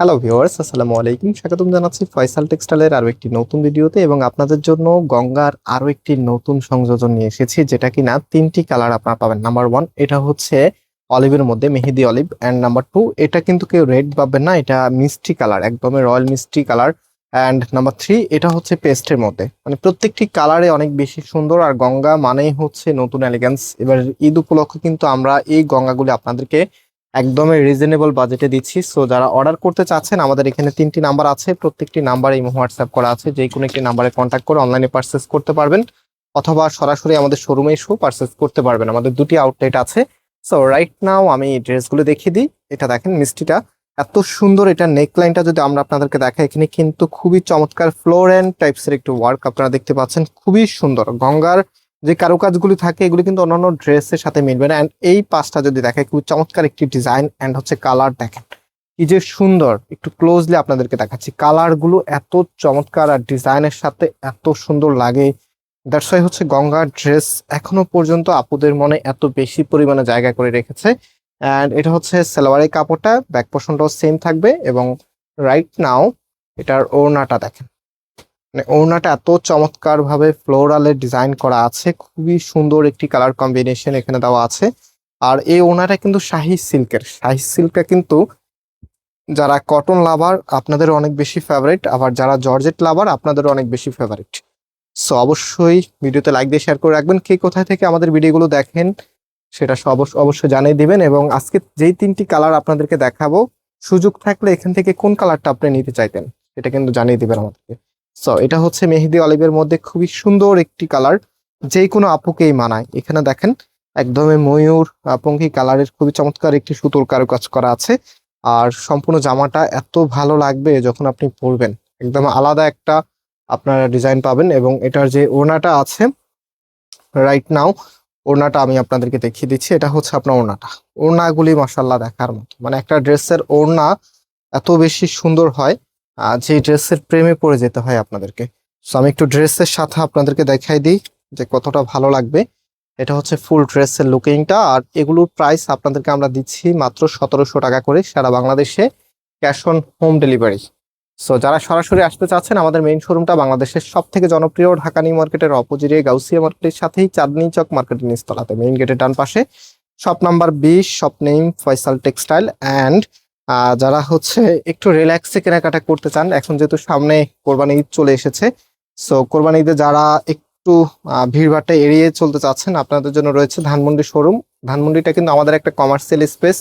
Hello viewers, আসসালামু আলাইকুম। স্বাগতম জানাচ্ছি ফয়সাল টেক্সটাইলের আরো একটি নতুন ভিডিওতে এবং আপনাদের জন্য গঙ্গার আরো একটি নতুন সংযোজন নিয়ে এসেছি, যেটা কিনা তিনটি কালার আপনারা পাবেন। নাম্বার ওয়ান, এটা হচ্ছে অলিভের মধ্যে মেহেদি অলিভ, অ্যান্ড নাম্বার টু, এটা কিন্তু কেউ রেড পাবেন না, এটা মিষ্টি কালার, একদমই রয়্যাল মিষ্টি কালার। অ্যান্ড নাম্বার থ্রি, এটা হচ্ছে পেস্টের মধ্যে। মানে প্রত্যেকটি কালারে অনেক বেশি সুন্দর, আর গঙ্গা মানেই হচ্ছে নতুন এলিগেন্স। এবার ঈদ উপলক্ষে কিন্তু আমরা এই গঙ্গাগুলি আপনাদেরকে একদমই রিজনেবল বাজেটে দিচ্ছি। সো যারা অর্ডার করতে চাচ্ছেন, আমাদের এখানে তিনটি নাম্বার আছে, প্রত্যেকটি নাম্বারে হোয়াটসঅ্যাপ করা আছে, যে কোনো একটি নাম্বারে কন্ট্যাক্ট করে অনলাইনে পারচেস করতে পারবেন, অথবা সরাসরি আমাদের শোরুমে এসেও পারচেস করতে পারবেন। আমাদের দুটি আউটলেট আছে। সো রাইট নাও আমি ড্রেসগুলো দেখিয়ে দিই। এটা দেখেন, মিষ্টিটা এত সুন্দর। এটা নেকলাইনটা যদি আমরা আপনাদেরকে দেখাই, এখানে কিন্তু খুবই চমৎকার ফ্লোরেন টাইপসের একটু ওয়ার্ক আপনারা দেখতে পাচ্ছেন, খুবই সুন্দর। গঙ্গার যে কারুকাজগুলি থাকে এগুলি কিন্তু অন্যান্য ড্রেসের সাথে মিলবে না। অ্যান্ড এই পাঁচটা যদি দেখে, খুব চমৎকার একটি ডিজাইন, অ্যান্ড হচ্ছে কালার দেখেন কি যে সুন্দর। একটু ক্লোজলি আপনাদেরকে দেখাচ্ছি, কালার গুলো এত চমৎকার আর ডিজাইনের সাথে এত সুন্দর লাগে। দ্যাটস ওয়াই হচ্ছে গঙ্গার ড্রেস এখনো পর্যন্ত আপুদের মনে এত বেশি পরিমাণে জায়গা করে রেখেছে। অ্যান্ড এটা হচ্ছে সালোয়ারের কাপড়টা, ব্যাক পোর্শনটাও সেম থাকবে। এবং রাইট নাও এটার ওড়নাটা দেখেন, মানে ওড়নাটা এত চমৎকার ভাবে ফ্লোরালের ডিজাইন করা আছে, খুবই সুন্দর একটি কালার কম্বিনেশন এখানে দেওয়া আছে। আর এই ওড়নাটা কিন্তু শাহি সিল্কের। শাহি সিল্কটা কিন্তু যারা কটন লাভার আপনাদের অনেক বেশি ফেভারিট, আবার যারা জর্জেট লাভার আপনাদের অনেক বেশি ফেভারিট। সো অবশ্যই ভিডিওতে লাইক দিয়ে শেয়ার করে রাখবেন। কে কোথায় থেকে আমাদের ভিডিওগুলো দেখেন সেটা অবশ্যই জানিয়ে দিবেন। এবং আজকে যেই তিনটি কালার আপনাদেরকে দেখাবো, সুযোগ থাকলে এখান থেকে কোন কালারটা আপনি নিতে চাইতেন সেটা কিন্তু জানিয়ে দিবেন আমাদেরকে। সো এটা হচ্ছে মেহেদি অলিভের মধ্যে খুবই সুন্দর একটি কালার, যে কোনো আপুকেই মানায়। এখানে দেখেন একদমই ময়ূর পঙ্খী কালারের খুবই চমৎকার একটি সুতোর কারুকাজ করা আছে। আর সম্পূর্ণ জামাটা এত ভালো লাগবে যখন আপনি পরবেন, একদম আলাদা একটা আপনারা ডিজাইন পাবেন। এবং এটার যে ওড়নাটা আছে, রাইট নাও ওড়নাটা আমি আপনাদেরকে দেখিয়ে দিচ্ছি। এটা হচ্ছে আপনার ওড়নাটা। ওড়নাগুলি মাশাআল্লাহ দেখার মতো, মানে একটা ড্রেসের ওড়না এত বেশি সুন্দর হয় যে ড্রেসের প্রেমে পড়ে যেতে হয় আপনাদেরকে। সো আমি একটু ড্রেসের সাথে আপনাদেরকে দেখাই দিই যে কতটা ভালো লাগবে। এটা হচ্ছে ফুল ড্রেসের লুকিংটা। আর এগুলোর প্রাইস আপনাদেরকে আমরা দিচ্ছি মাত্র 1700 টাকা করে, সারা বাংলাদেশে cash on home delivery. So যারা সরাসরি আসতে চাচ্ছেন, আমাদের মেইন শোরুমটা বাংলাদেশের সব থেকে জনপ্রিয় ঢাকা নিউ মার্কেটের অপোজিটে গাউসিয়া মার্কেটের সাথেই চাঁদনী চক মার্কেটের নিচতলাতে, মেইন গেটের ডান পাশে, shop number 20, shop name Faisal textile. And যারা হচ্ছে একটু রিল্যাক্সে কেনাকাটা করতে চান, এখন যেহেতু সামনে কোরবানি ঈদ চলে এসেছে, সো কোরবানি ঈদে যারা একটু ভিড়ভাড়টা এড়িয়ে চলতে চাচ্ছেন, আপনাদের জন্য রয়েছে ধানমন্ডি শোরুম। ধানমন্ডিটা কিন্তু আমাদের একটা কমার্শিয়াল স্পেস,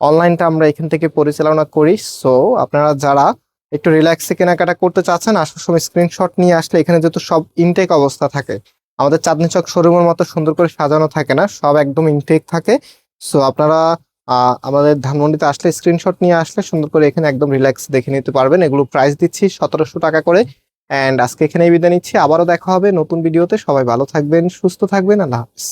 অনলাইনটা আমরা এখান থেকে পরিচালনা করি। সো আপনারা যারা একটু রিল্যাক্সে কেনাকাটা করতে চাচ্ছেন, আসার সময় স্ক্রিনশট নিয়ে আসলে, এখানে যেহেতু সব ইনটেক অবস্থা থাকে, আমাদের চাঁদনী চক শোরুমের মতো সুন্দর করে সাজানো থাকে না, সব একদম ইনটেক থাকে। সো আপনারা আমাদের ধানমন্ডিতে আসলে স্ক্রিনশট নিয়ে আসলে সুন্দর করে এখানে একদম রিল্যাক্স দেখে নিতে পারবেন। এগুলো প্রাইস দিচ্ছি 1700 টাকা করে। অ্যান্ড আজকে এখানেই বিদায় নিচ্ছি, আবারও দেখা হবে নতুন ভিডিওতে। সবাই ভালো থাকবেন, সুস্থ থাকবেন, আল্লাহ হাফিজ।